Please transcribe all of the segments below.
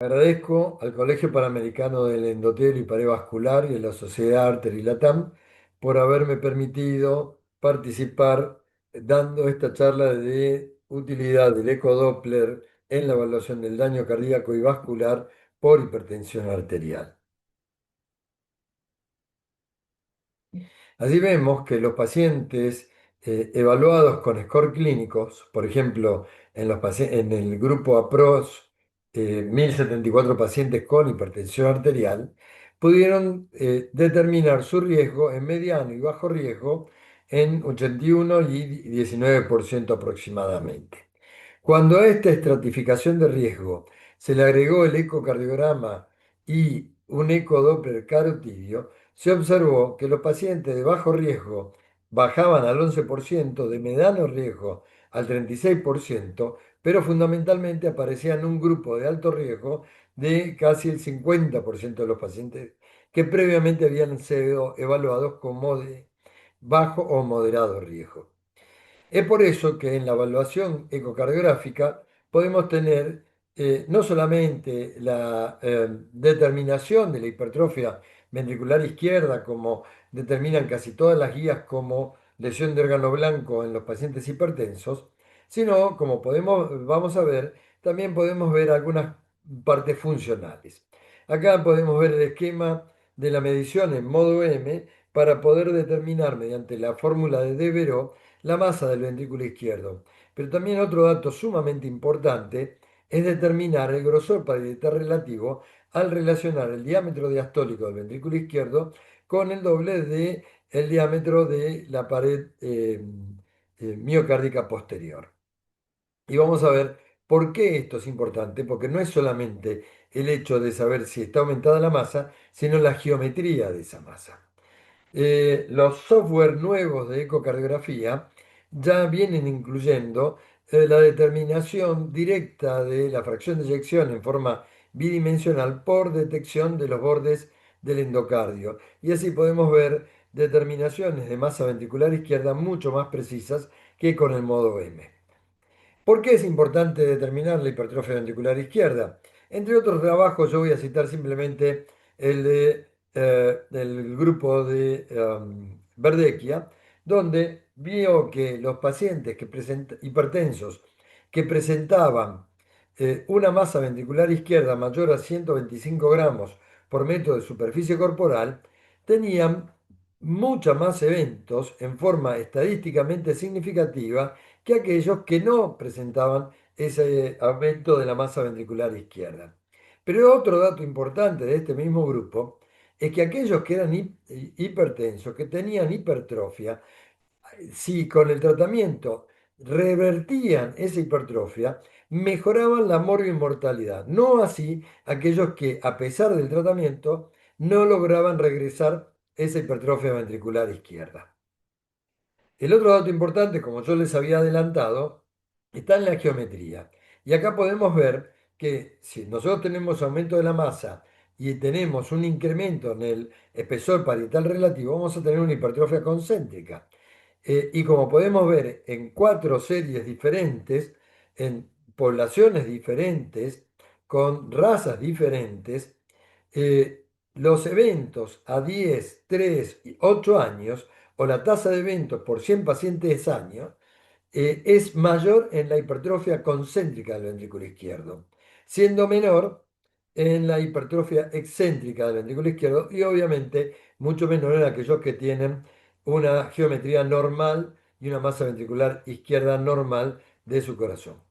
Agradezco al Colegio Panamericano del Endotelio y Pared Vascular y a la Sociedad Arter y Latam por haberme permitido participar dando esta charla de utilidad del ecodoppler en la evaluación del daño cardíaco y vascular por hipertensión arterial. Allí vemos que los pacientes evaluados con score clínicos, por ejemplo, en el grupo APROS, 1074 pacientes con hipertensión arterial, pudieron determinar su riesgo en mediano y bajo riesgo en 81 y 19% aproximadamente. Cuando a esta estratificación de riesgo se le agregó el ecocardiograma y un ecodoppler carotidio, se observó que los pacientes de bajo riesgo bajaban al 11%, de mediano riesgo al 36%, pero fundamentalmente aparecían un grupo de alto riesgo de casi el 50% de los pacientes que previamente habían sido evaluados como de bajo o moderado riesgo. Es por eso que en la evaluación ecocardiográfica podemos tener no solamente la determinación de la hipertrofia ventricular izquierda, como determinan casi todas las guías como lesión de órgano blanco en los pacientes hipertensos, sino, como vamos a ver, también podemos ver algunas partes funcionales. Acá podemos ver el esquema de la medición en modo M para poder determinar mediante la fórmula de Devereux la masa del ventrículo izquierdo. Pero también otro dato sumamente importante es determinar el grosor parietal relativo al relacionar el diámetro diastólico del ventrículo izquierdo con el doble de el diámetro de la pared miocárdica posterior. Y vamos a ver por qué esto es importante, porque no es solamente el hecho de saber si está aumentada la masa, sino la geometría de esa masa. Los software nuevos de ecocardiografía ya vienen incluyendo la determinación directa de la fracción de eyección en forma bidimensional por detección de los bordes del endocardio. Y así podemos ver determinaciones de masa ventricular izquierda mucho más precisas que con el modo M. ¿Por qué es importante determinar la hipertrofia ventricular izquierda? Entre otros trabajos, yo voy a citar simplemente del grupo de Verdecchia, donde vio que los pacientes hipertensos que presentaban una masa ventricular izquierda mayor a 125 gramos por metro de superficie corporal, tenían muchos más eventos en forma estadísticamente significativa que aquellos que no presentaban ese aumento de la masa ventricular izquierda. Pero otro dato importante de este mismo grupo es que aquellos que eran hipertensos, que tenían hipertrofia, si con el tratamiento revertían esa hipertrofia, mejoraban la mortalidad. No así aquellos que, a pesar del tratamiento, no lograban regresar esa hipertrofia ventricular izquierda. El otro dato importante, como yo les había adelantado, está en la geometría. Y acá podemos ver que si nosotros tenemos aumento de la masa y tenemos un incremento en el espesor parietal relativo, vamos a tener una hipertrofia concéntrica. Y como podemos ver en cuatro series diferentes, en poblaciones diferentes, con razas diferentes, los eventos a 10, 3 y 8 años, o la tasa de eventos por 100 pacientes año, es mayor en la hipertrofia concéntrica del ventrículo izquierdo, siendo menor en la hipertrofia excéntrica del ventrículo izquierdo y obviamente mucho menor en aquellos que tienen una geometría normal y una masa ventricular izquierda normal de su corazón.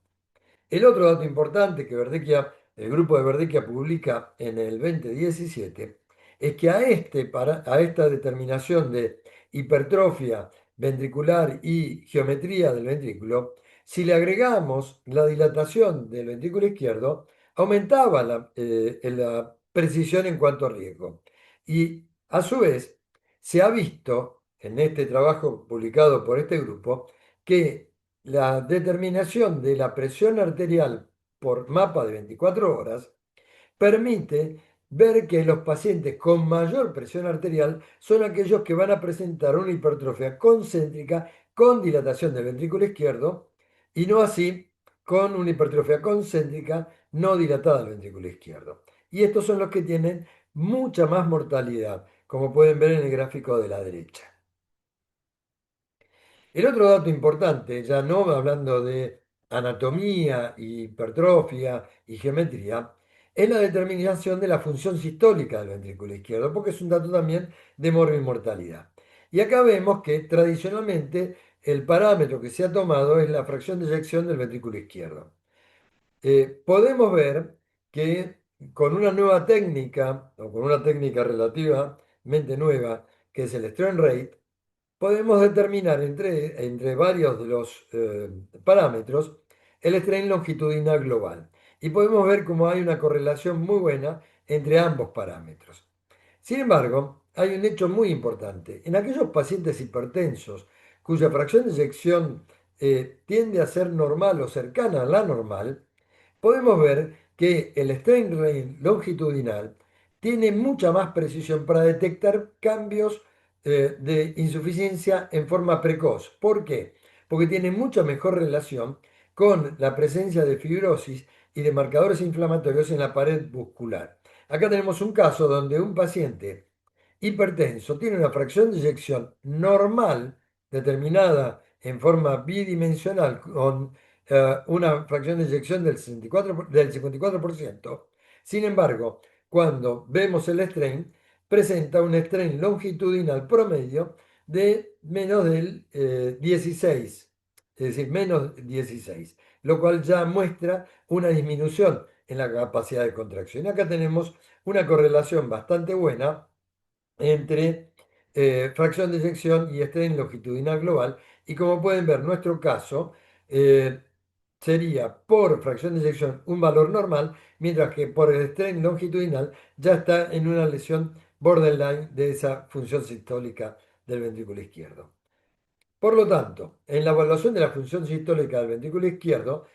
El otro dato importante que el grupo de Verdecchia publica en el 2017 es que a esta determinación de hipertrofia ventricular y geometría del ventrículo, si le agregamos la dilatación del ventrículo izquierdo, aumentaba la precisión en cuanto a riesgo. Y a su vez, se ha visto en este trabajo publicado por este grupo que la determinación de la presión arterial por mapa de 24 horas permite ver que los pacientes con mayor presión arterial son aquellos que van a presentar una hipertrofia concéntrica con dilatación del ventrículo izquierdo y no así con una hipertrofia concéntrica no dilatada del ventrículo izquierdo. Y estos son los que tienen mucha más mortalidad, como pueden ver en el gráfico de la derecha. El otro dato importante, ya no hablando de anatomía, hipertrofia y geometría, es la determinación de la función sistólica del ventrículo izquierdo, porque es un dato también de mortalidad. Y acá vemos que tradicionalmente el parámetro que se ha tomado es la fracción de eyección del ventrículo izquierdo. Podemos ver que con una nueva técnica, o con una técnica relativamente nueva, que es el strain rate, podemos determinar entre varios de los parámetros el strain longitudinal global. Y podemos ver cómo hay una correlación muy buena entre ambos parámetros. Sin embargo, hay un hecho muy importante. En aquellos pacientes hipertensos cuya fracción de eyección tiende a ser normal o cercana a la normal, podemos ver que el strain rate longitudinal tiene mucha más precisión para detectar cambios de insuficiencia en forma precoz. ¿Por qué? Porque tiene mucha mejor relación con la presencia de fibrosis y de marcadores inflamatorios en la pared muscular. Acá tenemos un caso donde un paciente hipertenso tiene una fracción de eyección normal determinada en forma bidimensional con una fracción de eyección del 54%. Sin embargo, cuando vemos el strain, presenta un strain longitudinal promedio de menos del 16, es decir, menos 16, lo cual ya muestra una disminución en la capacidad de contracción. Acá tenemos una correlación bastante buena entre fracción de eyección y strain longitudinal global. Y como pueden ver, nuestro caso eh, sería por fracción de eyección un valor normal, mientras que por el strain longitudinal ya está en una lesión borderline de esa función sistólica del ventrículo izquierdo. Por lo tanto, en la evaluación de la función sistólica del ventrículo izquierdo,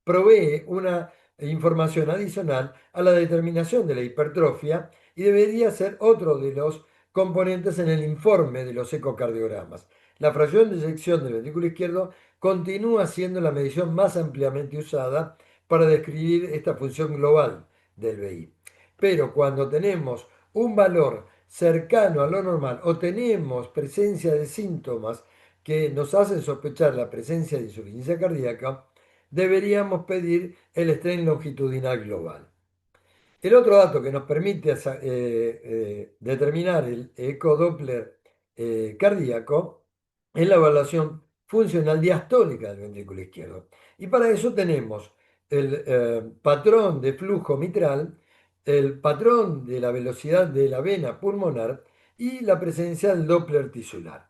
provee una información adicional a la determinación de la hipertrofia y debería ser otro de los componentes en el informe de los ecocardiogramas. La fracción de eyección del ventrículo izquierdo continúa siendo la medición más ampliamente usada para describir esta función global del VI. Pero cuando tenemos un valor cercano a lo normal o tenemos presencia de síntomas que nos hacen sospechar la presencia de insuficiencia cardíaca, deberíamos pedir el strain longitudinal global. El otro dato que nos permite determinar el ecodoppler cardíaco es la evaluación funcional diastólica del ventrículo izquierdo. Y para eso tenemos el patrón de flujo mitral, el patrón de la velocidad de la vena pulmonar y la presencia del Doppler tisular.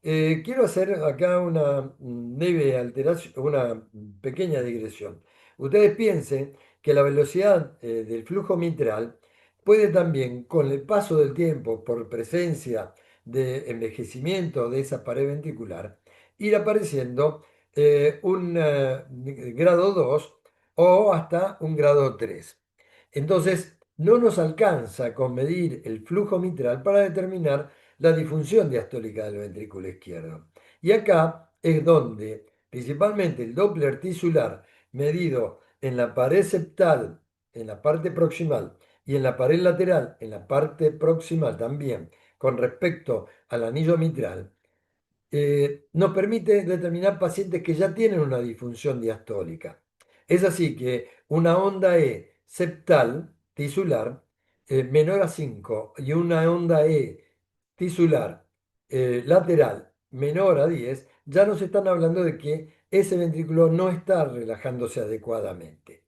Quiero hacer acá una leve alteración, una pequeña digresión. Ustedes piensen que la velocidad del flujo mitral puede también, con el paso del tiempo, por presencia de envejecimiento de esa pared ventricular, ir apareciendo un grado 2 o hasta un grado 3. Entonces, no nos alcanza con medir el flujo mitral para determinar la disfunción diastólica del ventrículo izquierdo. Y acá es donde principalmente el Doppler tisular medido en la pared septal, en la parte proximal, y en la pared lateral, en la parte proximal también, con respecto al anillo mitral, nos permite determinar pacientes que ya tienen una disfunción diastólica. Es así que una onda E septal, tisular, menor a 5 y una onda E tisular lateral menor a 10, ya nos están hablando de que ese ventrículo no está relajándose adecuadamente.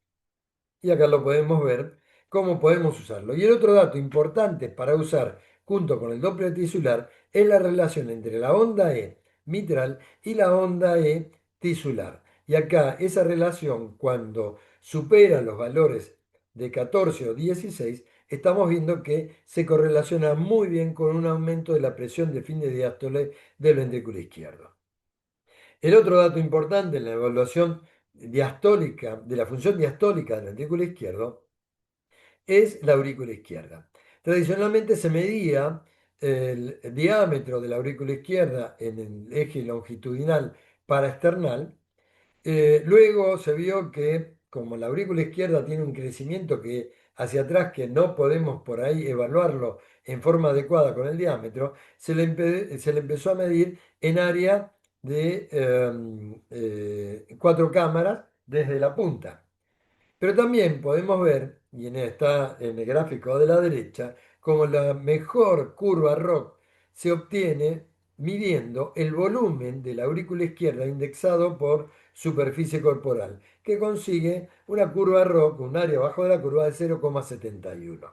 Y acá lo podemos ver cómo podemos usarlo. Y el otro dato importante para usar junto con el Doppler tisular es la relación entre la onda E mitral y la onda E tisular. Y acá esa relación, cuando supera los valores de 14 o 16, estamos viendo que se correlaciona muy bien con un aumento de la presión de fin de diástole del ventrículo izquierdo. El otro dato importante en la evaluación diastólica, de la función diastólica del ventrículo izquierdo, es la aurícula izquierda. Tradicionalmente se medía el diámetro de la aurícula izquierda en el eje longitudinal paraesternal. Luego se vio que como la aurícula izquierda tiene un crecimiento que hacia atrás que no podemos por ahí evaluarlo en forma adecuada con el diámetro, se le empezó a medir en área de 4 cámaras desde la punta. Pero también podemos ver, y está en el gráfico de la derecha, como la mejor curva ROC se obtiene midiendo el volumen de la aurícula izquierda indexado por superficie corporal, que consigue una curva ROC, un área abajo de la curva de 0,71.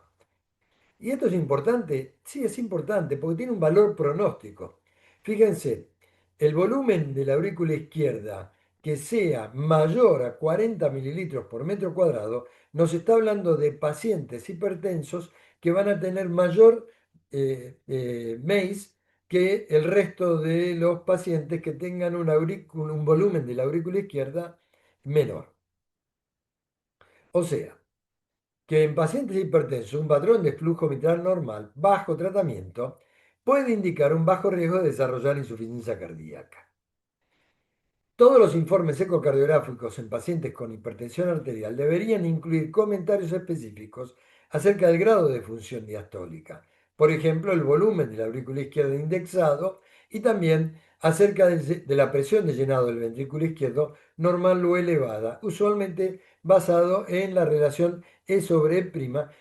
¿Y esto es importante? Sí, es importante porque tiene un valor pronóstico. Fíjense, el volumen de la aurícula izquierda que sea mayor a 40 mililitros por metro cuadrado, nos está hablando de pacientes hipertensos que van a tener mayor MACE que el resto de los pacientes que tengan un volumen de la aurícula izquierda menor. O sea, que en pacientes hipertensos un patrón de flujo mitral normal bajo tratamiento puede indicar un bajo riesgo de desarrollar insuficiencia cardíaca. Todos los informes ecocardiográficos en pacientes con hipertensión arterial deberían incluir comentarios específicos acerca del grado de función diastólica, por ejemplo, el volumen de la aurícula izquierda indexado y también acerca de la presión de llenado del ventrículo izquierdo normal o elevada, usualmente basado en la relación E sobre E',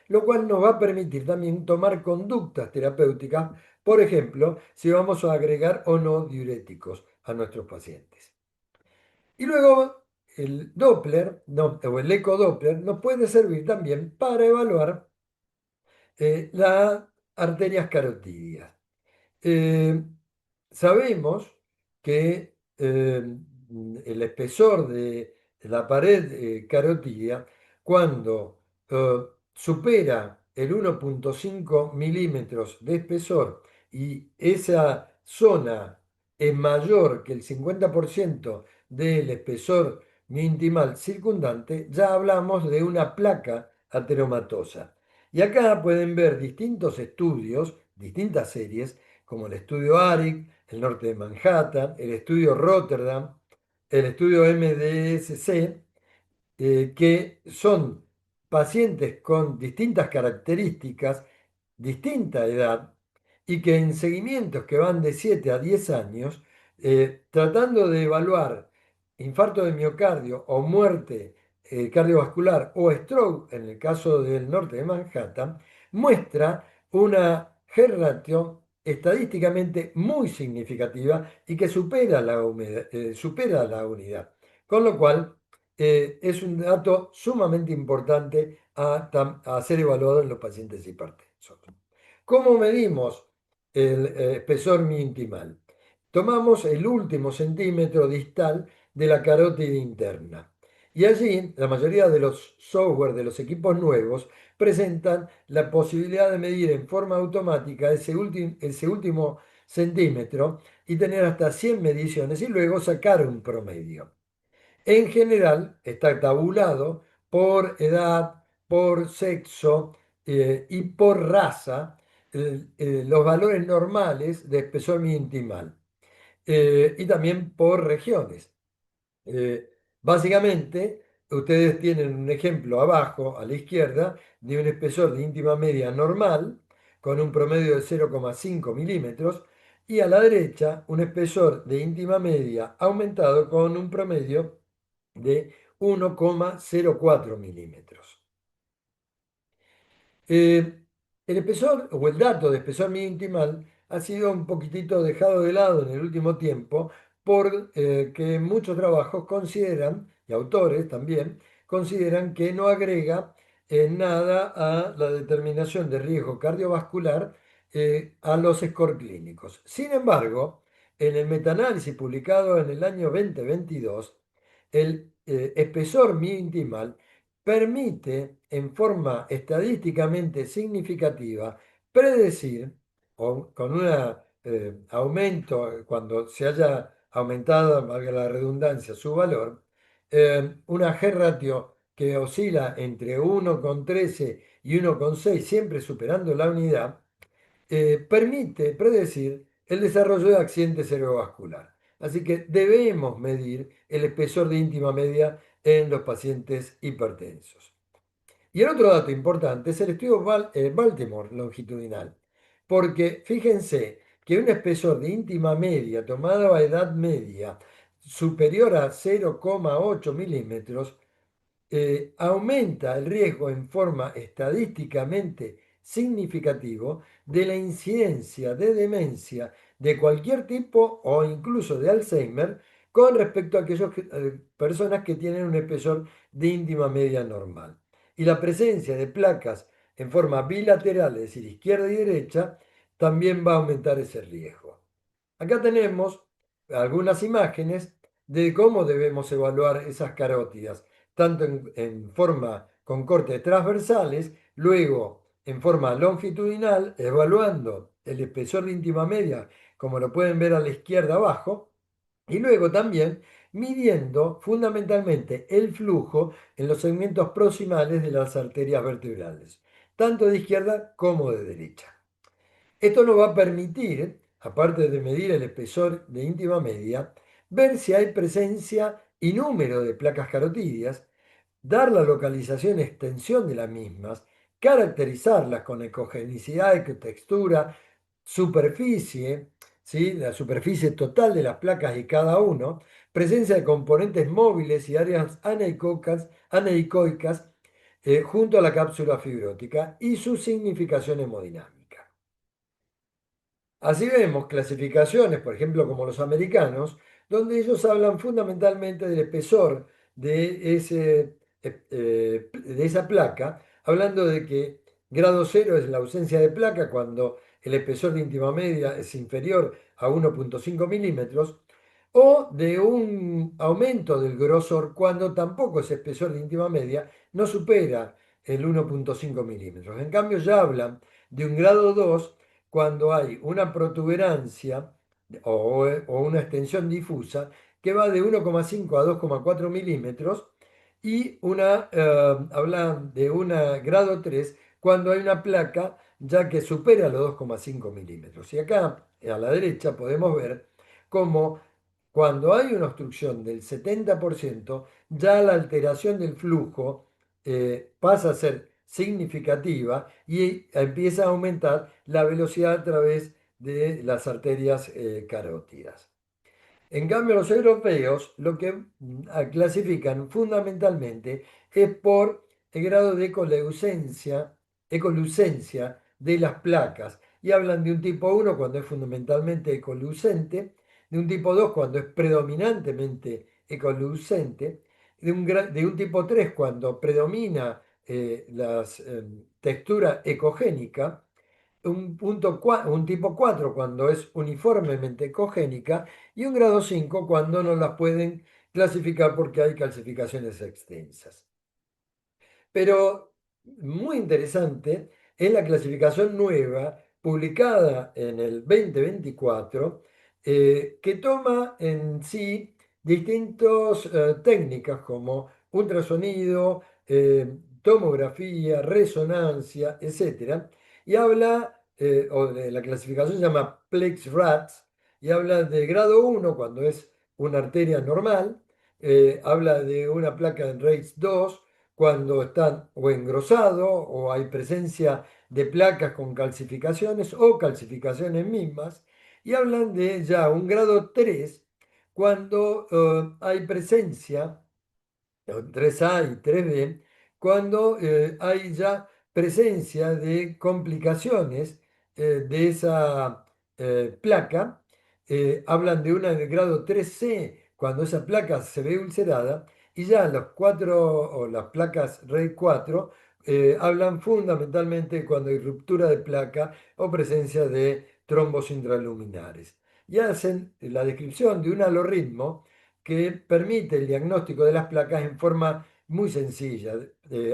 lo cual nos va a permitir también tomar conductas terapéuticas, por ejemplo, si vamos a agregar o no diuréticos a nuestros pacientes. Y luego el Doppler, o el ecodoppler, nos puede servir también para evaluar las arterias carotídeas. Eh, Sabemos que el espesor de la pared carotídea, cuando supera el 1,5 milímetros de espesor y esa zona es mayor que el 50% del espesor intimal circundante, ya hablamos de una placa ateromatosa. Y acá pueden ver distintos estudios, distintas series, como el estudio ARIC, el norte de Manhattan, el estudio Rotterdam, el estudio MDSC, que son pacientes con distintas características, distinta edad, y que en seguimientos que van de 7 a 10 años, tratando de evaluar infarto de miocardio o muerte cardiovascular o stroke, en el caso del norte de Manhattan, muestra una G-ratio estadísticamente muy significativa y que supera la unidad. Con lo cual, es un dato sumamente importante a ser evaluado en los pacientes hipertensos. ¿Cómo medimos el espesor mi-intimal? Tomamos el último centímetro distal de la carótida interna. Y allí, la mayoría de los software de los equipos nuevos presentan la posibilidad de medir en forma automática ese último centímetro y tener hasta 100 mediciones y luego sacar un promedio. En general está tabulado por edad, por sexo y por raza los valores normales de espesor mi-intimal y también por regiones. Eh, Básicamente, ustedes tienen un ejemplo abajo a la izquierda de un espesor de íntima media normal con un promedio de 0,5 milímetros y a la derecha un espesor de íntima media aumentado con un promedio de 1,04 milímetros. Eh, el espesor o el dato de espesor medio intimal ha sido un poquitito dejado de lado en el último tiempo porque que muchos trabajos consideran, y autores también, consideran que no agrega nada a la determinación de riesgo cardiovascular a los score clínicos. Sin embargo, en el metaanálisis publicado en el año 2022, el espesor medio intimal permite en forma estadísticamente significativa predecir, con un aumento, cuando se haya aumentado, valga la redundancia, su valor, una G-ratio que oscila entre 1,13 y 1,6, siempre superando la unidad, permite predecir el desarrollo de accidente cerebrovascular. Así que debemos medir el espesor de íntima media en los pacientes hipertensos. Y el otro dato importante es el estudio Baltimore longitudinal, porque fíjense que un espesor de íntima media tomado a edad media superior a 0,8 milímetros aumenta el riesgo en forma estadísticamente significativo de la incidencia de demencia de cualquier tipo o incluso de Alzheimer con respecto a aquellas personas que tienen un espesor de íntima media normal. Y la presencia de placas en forma bilateral, es decir, izquierda y derecha, también va a aumentar ese riesgo. Acá tenemos algunas imágenes de cómo debemos evaluar esas carótidas, tanto en forma con cortes transversales, luego en forma longitudinal, evaluando el espesor de íntima media, como lo pueden ver a la izquierda abajo, y luego también midiendo fundamentalmente el flujo en los segmentos proximales de las arterias vertebrales, tanto de izquierda como de derecha. Esto nos va a permitir, aparte de medir el espesor de íntima media, ver si hay presencia y número de placas carotídeas, dar la localización y extensión de las mismas, caracterizarlas con ecogenicidad, ecotextura, superficie, ¿sí? La superficie total de las placas de cada uno, presencia de componentes móviles y áreas anecoicas junto a la cápsula fibrótica y su significación hemodinámica. Así vemos clasificaciones, por ejemplo, como los americanos, donde ellos hablan fundamentalmente del espesor de esa placa, hablando de que grado cero es la ausencia de placa cuando el espesor de íntima media es inferior a 1,5 milímetros, o de un aumento del grosor cuando tampoco ese espesor de íntima media no supera el 1,5 milímetros. En cambio, ya hablan de un grado 2 cuando hay una protuberancia o una extensión difusa que va de 1,5 a 2,4 milímetros y hablan de una grado 3 cuando hay una placa ya que supera los 2,5 milímetros. Y acá a la derecha podemos ver cómo cuando hay una obstrucción del 70%, ya la alteración del flujo pasa a ser significativa y empieza a aumentar la velocidad a través de las arterias carótidas. En cambio, los europeos lo que clasifican fundamentalmente es por el grado de ecolucencia de las placas y hablan de un tipo 1 cuando es fundamentalmente ecolucente, de un tipo 2 cuando es predominantemente ecolucente, de un tipo 3 cuando predomina la textura ecogénica, un tipo 4 cuando es uniformemente ecogénica y un grado 5 cuando no las pueden clasificar porque hay calcificaciones extensas. Pero muy interesante es la clasificación nueva publicada en el 2024 que toma en sí distintas técnicas como ultrasonido, tomografía, resonancia, etcétera, y habla, o de la clasificación se llama Plex-RATS, y habla de grado 1 cuando es una arteria normal, habla de una placa en RAIS 2 cuando están o engrosado o hay presencia de placas con calcificaciones o calcificaciones mismas, y hablan de ya un grado 3 cuando hay presencia 3A y 3B, cuando hay ya presencia de complicaciones de esa placa, hablan de una de grado 3C, cuando esa placa se ve ulcerada, y ya los cuatro, o las placas RAID 4, hablan fundamentalmente cuando hay ruptura de placa o presencia de trombos intraluminares. Y hacen la descripción de un algoritmo que permite el diagnóstico de las placas en forma muy sencilla,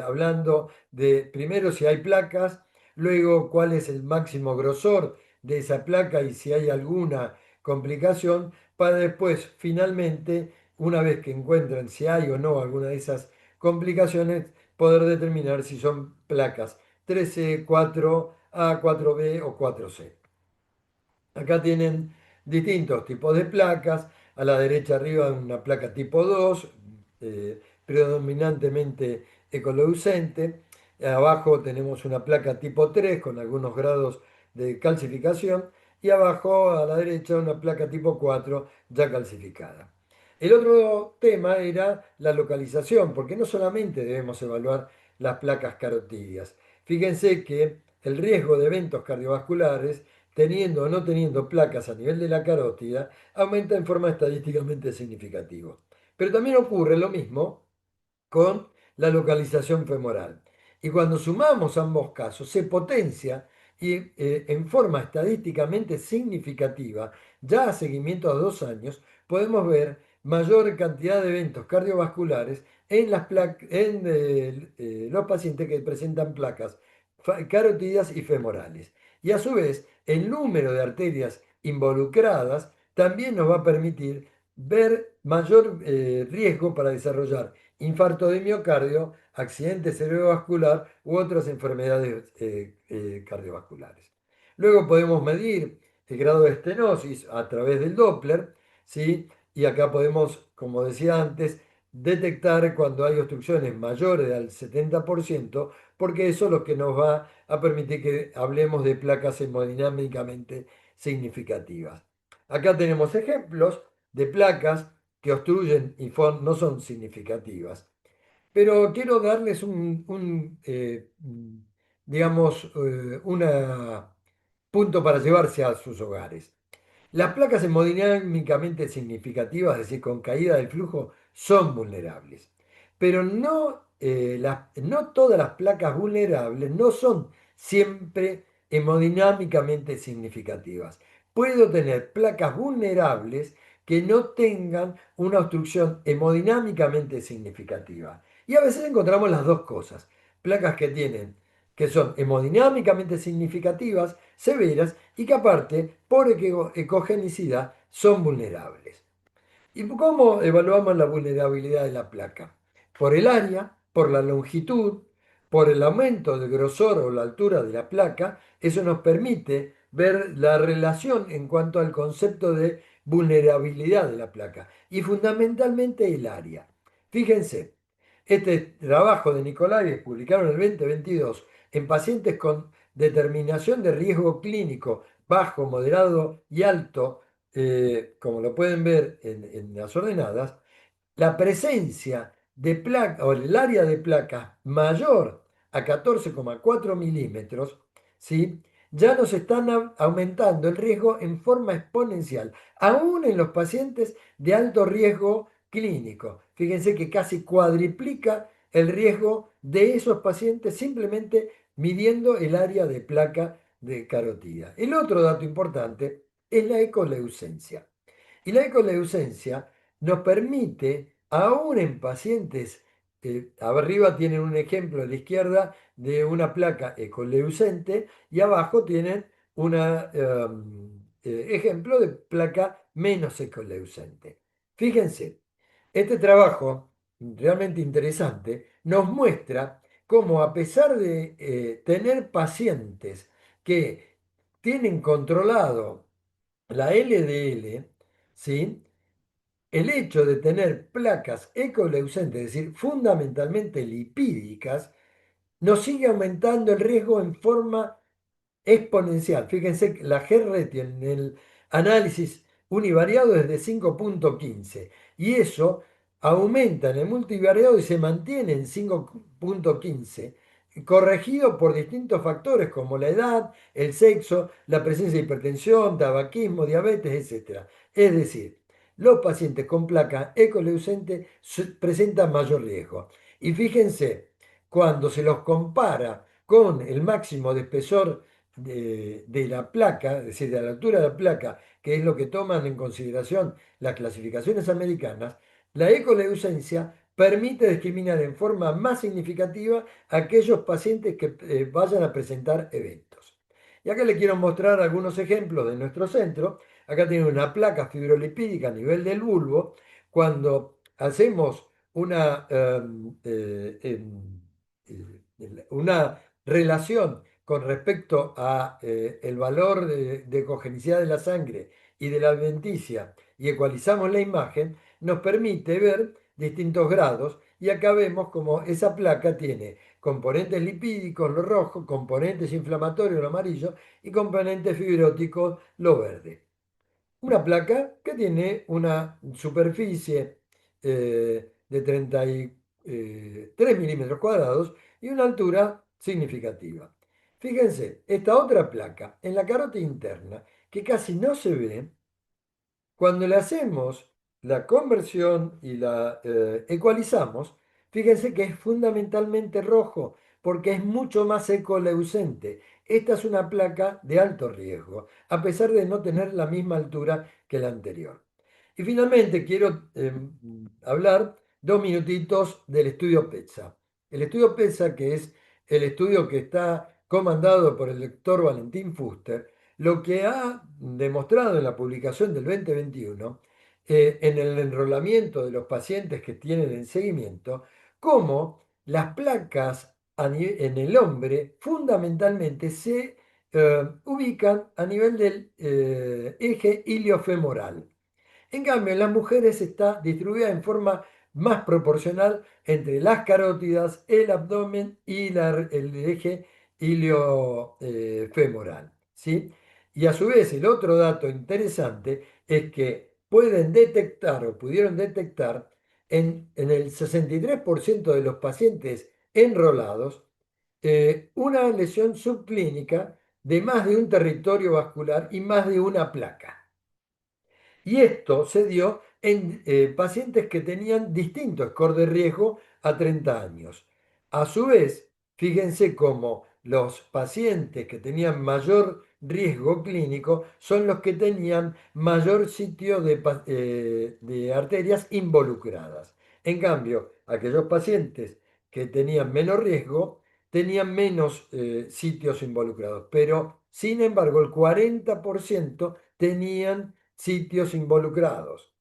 hablando de primero si hay placas, luego cuál es el máximo grosor de esa placa y si hay alguna complicación, para después finalmente, una vez que encuentran si hay o no alguna de esas complicaciones, poder determinar si son placas 3C, 4A, 4B o 4C. Acá tienen distintos tipos de placas. a la derecha arriba una placa tipo 2, predominantemente ecoleucente. Abajo tenemos una placa tipo 3 con algunos grados de calcificación y abajo a la derecha una placa tipo 4 ya calcificada. El otro tema era la localización, porque no solamente debemos evaluar las placas carotídeas. Fíjense que el riesgo de eventos cardiovasculares, teniendo o no teniendo placas a nivel de la carótida, aumenta en forma estadísticamente significativa. Pero también ocurre lo mismo con la localización femoral. Y cuando sumamos ambos casos, se potencia y en forma estadísticamente significativa, ya a seguimiento a 2 años, podemos ver mayor cantidad de eventos cardiovasculares en los pacientes que presentan placas carotidas y femorales. Y a su vez, el número de arterias involucradas también nos va a permitir ver mayor riesgo para desarrollar infarto de miocardio, accidente cerebrovascular u otras enfermedades cardiovasculares. Luego podemos medir el grado de estenosis a través del Doppler, ¿sí? Y acá podemos, como decía antes, detectar cuando hay obstrucciones mayores al 70%, porque eso es lo que nos va a permitir que hablemos de placas hemodinámicamente significativas. Acá tenemos ejemplos de placas que obstruyen y no son significativas. Pero quiero darles digamos, un punto para llevarse a sus hogares. Las placas hemodinámicamente significativas, es decir, con caída del flujo, son vulnerables. Pero no todas las placas vulnerables no son siempre hemodinámicamente significativas. Puedo tener placas vulnerables que no tengan una obstrucción hemodinámicamente significativa. Y a veces encontramos las dos cosas. Placas que son hemodinámicamente significativas, severas, y que aparte, por ecogenicidad, son vulnerables. ¿Y cómo evaluamos la vulnerabilidad de la placa? Por el área, por la longitud, por el aumento del grosor o la altura de la placa. Eso nos permite ver la relación en cuanto al concepto de vulnerabilidad de la placa y fundamentalmente el área. Fíjense, este trabajo de Nicolai publicado en el 2022 en pacientes con determinación de riesgo clínico bajo, moderado y alto, como lo pueden ver en las ordenadas, la presencia de placa o el área de placa mayor a 14,4 milímetros, ¿sí? Ya nos están aumentando el riesgo en forma exponencial, aún en los pacientes de alto riesgo clínico. Fíjense que casi cuadriplica el riesgo de esos pacientes simplemente midiendo el área de placa de carotida. El otro dato importante es la ecoleucencia. Y la ecoleucencia nos permite, aún en pacientes, arriba tienen un ejemplo a la izquierda de una placa ecoleucente y abajo tienen un ejemplo de placa menos ecoleucente. Fíjense, este trabajo, realmente interesante, nos muestra cómo a pesar de tener pacientes que tienen controlado la LDL, ¿sí? El hecho de tener placas ecoleucentes, es decir, fundamentalmente lipídicas, nos sigue aumentando el riesgo en forma exponencial. Fíjense que la G-ratio en el análisis univariado es de 5,15 y eso aumenta en el multivariado y se mantiene en 5,15, corregido por distintos factores como la edad, el sexo, la presencia de hipertensión, tabaquismo, diabetes, etc. Es decir, los pacientes con placa ecoleucente presentan mayor riesgo. Y fíjense, cuando se los compara con el máximo de espesor de la placa, es decir, de la altura de la placa, que es lo que toman en consideración las clasificaciones americanas, la ecoleucencia permite discriminar en forma más significativa a aquellos pacientes que vayan a presentar eventos. Y acá le quiero mostrar algunos ejemplos de nuestro centro. Acá tiene una placa fibrolipídica a nivel del bulbo. Cuando hacemos una relación con respecto a el valor de cogenicidad de la sangre y de la adventicia y ecualizamos la imagen, nos permite ver distintos grados y acá vemos como esa placa tiene componentes lipídicos, lo rojo, componentes inflamatorios, lo amarillo, y componentes fibróticos, lo verde. Una placa que tiene una superficie de 33 milímetros cuadrados y una altura significativa. Fíjense, esta otra placa en la carota interna, que casi no se ve, cuando le hacemos la conversión y la ecualizamos, fíjense que es fundamentalmente rojo porque es mucho más ecoleucente. Esta es una placa de alto riesgo, a pesar de no tener la misma altura que la anterior. Y finalmente quiero hablar 2 minutitos del estudio PETSA. El estudio PETSA, que es el estudio que está comandado por el doctor Valentín Fuster, lo que ha demostrado en la publicación del 2021, en el enrolamiento de los pacientes que tienen el seguimiento, cómo las placas en el hombre fundamentalmente se ubican a nivel del eje iliofemoral. En cambio, en las mujeres está distribuida en forma más proporcional entre las carótidas, el abdomen y el eje iliofemoral, ¿sí? Y a su vez, el otro dato interesante es que pueden detectar o pudieron detectar en el 63% de los pacientes enrolados una lesión subclínica de más de un territorio vascular y más de una placa. Y esto se dio en pacientes que tenían distinto score de riesgo a 30 años. A su vez, fíjense cómo los pacientes que tenían mayor riesgo clínico son los que tenían mayor sitio de arterias involucradas. En cambio, aquellos pacientes que tenían menos riesgo tenían menos sitios involucrados, pero sin embargo el 40% tenían sitios involucrados,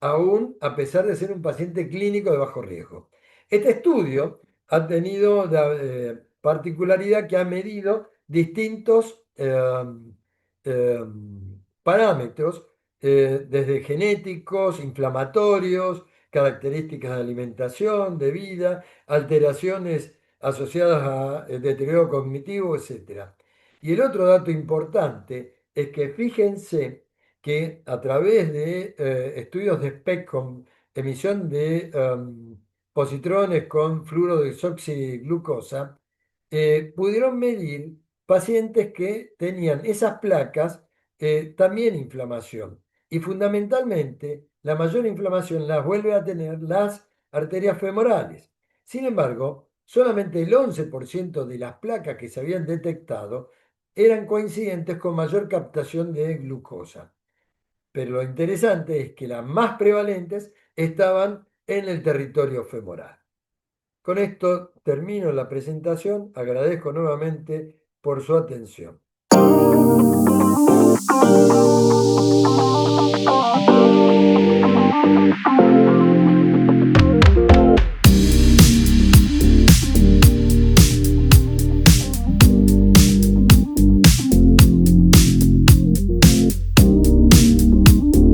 aún a pesar de ser un paciente clínico de bajo riesgo. Este estudio ha tenido la particularidad que ha medido distintos parámetros, desde genéticos, inflamatorios, características de alimentación, de vida, alteraciones asociadas a deterioro cognitivo, etc. Y el otro dato importante es que fíjense que a través de estudios de SPECT con emisión de positrones con fluoro de desoxiglucosa, pudieron medir pacientes que tenían esas placas, también inflamación. Y fundamentalmente, la mayor inflamación las vuelve a tener las arterias femorales. Sin embargo, solamente el 11% de las placas que se habían detectado eran coincidentes con mayor captación de glucosa. Pero lo interesante es que las más prevalentes estaban en el territorio femoral. Con esto termino la presentación. Agradezco nuevamente por su atención.